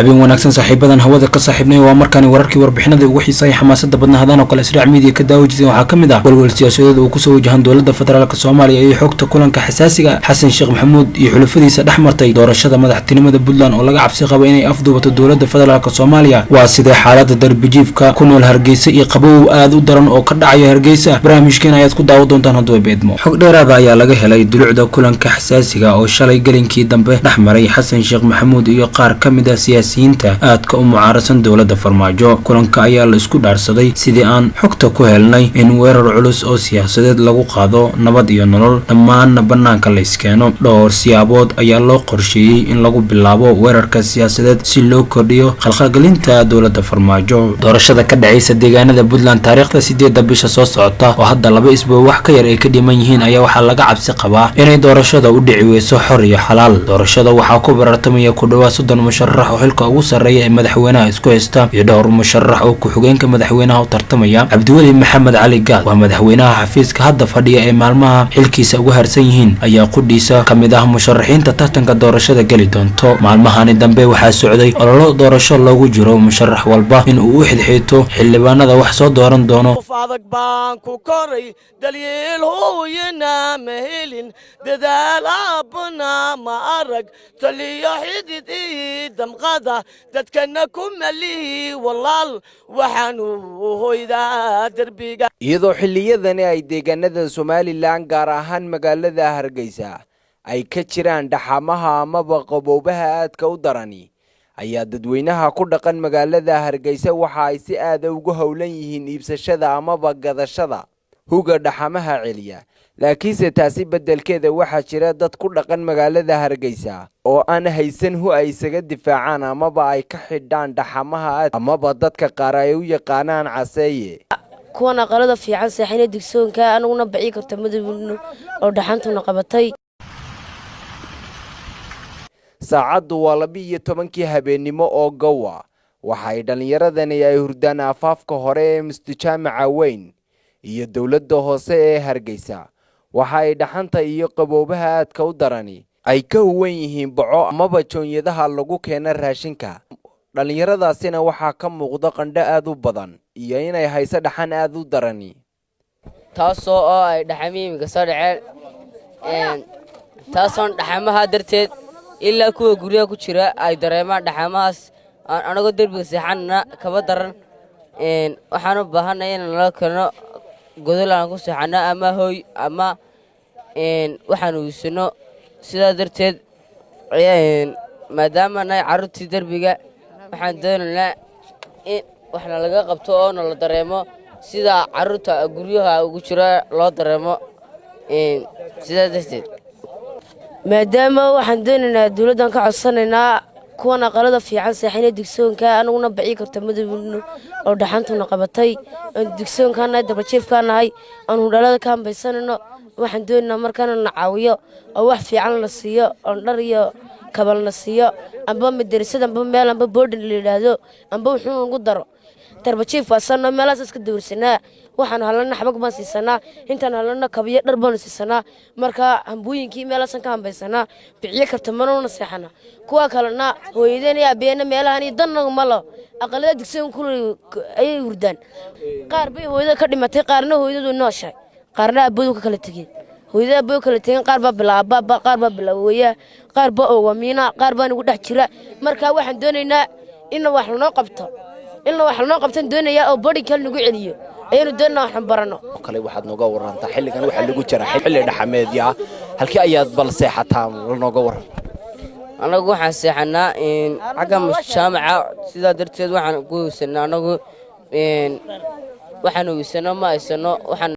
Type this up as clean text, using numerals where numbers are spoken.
habeen wanaagsan saaxiibadan hawada ka saaxiibnay waa markaan wararkii warbixinada ugu xiisahay xamaasada badna hadaan oo kale Israac Media ka daawajisay waxa kamid ah walwal siyaasadeed oo ku soo wajahan dawladda federaalka Soomaaliya iyo xogta kulanka xasaasiga Xasan Sheekh Maxamuud iyo xulufadiisa dhaxmartay doorashada madaxtinimada Puntland oo laga cabsi qabo inay afduubato dawladda federaalka Soomaaliya waa sidee xaaladda darbijiifka ku nool Hargeysa iyo qabow aad u daran oo ka dhacaya Hargeysa barnaamijkeen ayaad ku daawan doontaan haddii beedmo xog dheeraad ah ayaa laga helay dulucda kulanka xasaasiga oo shalay galinkii dambe dhaxmaray Xasan Sheekh Maxamuud iyo qaar kamid ah siyaasiyiinta aadka u mucaarasan dawladda farmaajo kulanka ayaa la isku dhaarsaday sidii aan xogta ku helnay in weerar culus oo siyaasadeed lagu qaado nabad iyo nolol dhammaan banaanka la iskeeno dhowr siyaabood ayaa loo qorsheeyay in lagu bilaabo weerarka siyaasadeed si loo kordhiyo khalkhalgelinta dawladda farmaajo doorashada ka dhacaysa deegaanada Puntland taariikhda 8 bisha soo socota oo hadda 2 isbuuc wax ka yar ay ka dhiman yihiin ayaa waxa laga cabsi qabaa inay doorashada u dhici weyso xor iyo xalaal doorashada waxa ku barartamaya ku dhawaad 30 musharax oo xilka ugu sareeya madaxweynaha isku haysta iyo dhowr musharax oo ku xigeenka madaxweynaha u tartamaya Cabdiweli Maxamed Cali Gaad waa madaxweynaha xafiiska hadda fadhiya ee maalmaha xilkiisa ugu harsan yihiin ayaa qudhiisa kamid ah musharaxiinta tartanka doorashada gali doonto maalmahani dambe waxaa socday ololo doorasho loogu jiro musharax walba in uu u xidxiito xildhibaanada wax soo dooran doono adag baan ku koray dalyeel hooyana ma helin dadaal abna ma arag taliyo xidid damqada dadkana ku malihi walaal waxaan u hoydaa darbiga iyadoo xilliyadani ay deegaanada Somaliland gaar ahaan magaalada Hargeysa ay ka jiraan dhaxamaha amaba qaboobaha aadka u darani ayaa dadweynaha ku dhaqan magaalada Hargeysa waxa ay si aad ugu howlan yihiin iibsashada amaba gadashada huga dhaxamaha celiya laakiinse taasi bedelkeeda waxa jira dad ku dhaqan magaalada Hargeysa oo aan haysan hu ay isaga difaacaan amaba ay ka xidhaan dhaxamaha amaba dadka qaar ay u yaqaanaan caseeye kuwana qalada fiican saxina digsoonka anuguna bixi karta madabno oo dhaxantuna qabatay saacadu waa 12 habeenimo oo gowa waxay dhalinyaradani ay hurdaan afaafka hore ee mustajaamaca weyn iyo dawladda hoose ee Hargeysa waxa ay dhaxanta iyo qaboobaha aadka u darani ay ka huwan yihiin baco amaba joonyadaha lagu keenay raashinka dhalinyaradaasina waxa ka muuqda qandho aad u badan iyo inay hayso dhaxan aad u darani taasoo ay dhaxamiimka soo dhaceen taasoo dhaxamaha darteed ilaa kuwa guriga ku jira ay dareemaan dhaxamahaas anaga darbiga seexanna kaba daran waxaan u baahanahay in la keeno godol aan ku seexano ama hooy ama waxaan u isno sidaa darteed maadaama ay carruurtii darbiga waxaan doonaynaa in waxna laga qabto oo la dareemo sida carruurta guriyaha ugu jira loo dareemo sidaa darteed maadaama waxaan doonaynaa dawladdan ka codsanaynaa kuwana qalada fiican saxina digsoonka anuguna bixi karta madabno oo dhaxantuna qabatay digsoonkaana dabajiifkaanahay aan hudhalada ka hambaysanayno waxaan doonaynaa markaana na caawiyo oo wax fiican la siiyo oo dhar iyo kabal la siiyo amba madrasada amba meel amba boarding la yiraahdo amba wuxuu ugu daro darbajiif waasano meelaas iska dawrsanaa waxaan halana xabag baan siisanaa intaan halana kabiyo dhar baan siisanaa marka hambooyinkii meelaas ka hambaysanaa biciye karta manona seexana kuwa kalena hooyadeen iyo abeena meelahan iyo dan malo aqalada digsoon ku ay hurdaan qaar bay hooyada ka dhimatay qaarna hooyadu nooshay qaarna aboodu ka kala tageen hooyada aboo kala tageen qaar baa bilaaba qaar baa bilawaya qaar baa oogamiina qaar baa ugu dhex jira marka waxaan doonaynaa in wax loo qabto ilaa wax loo qabtan doonaya oo body kale lagu celiyo aynu doonaa waxaan barano kale waxaad nooga warantaa xilligan waxa lagu jira xilli dhaxameedya halkii ayaad bal seexataa nooga waran anagu waxaan seexanaa xagga mustajaamaca sidaa darteed waxaan ku hubsanaa anagu waxaan hubsanaa ma haysano waxaan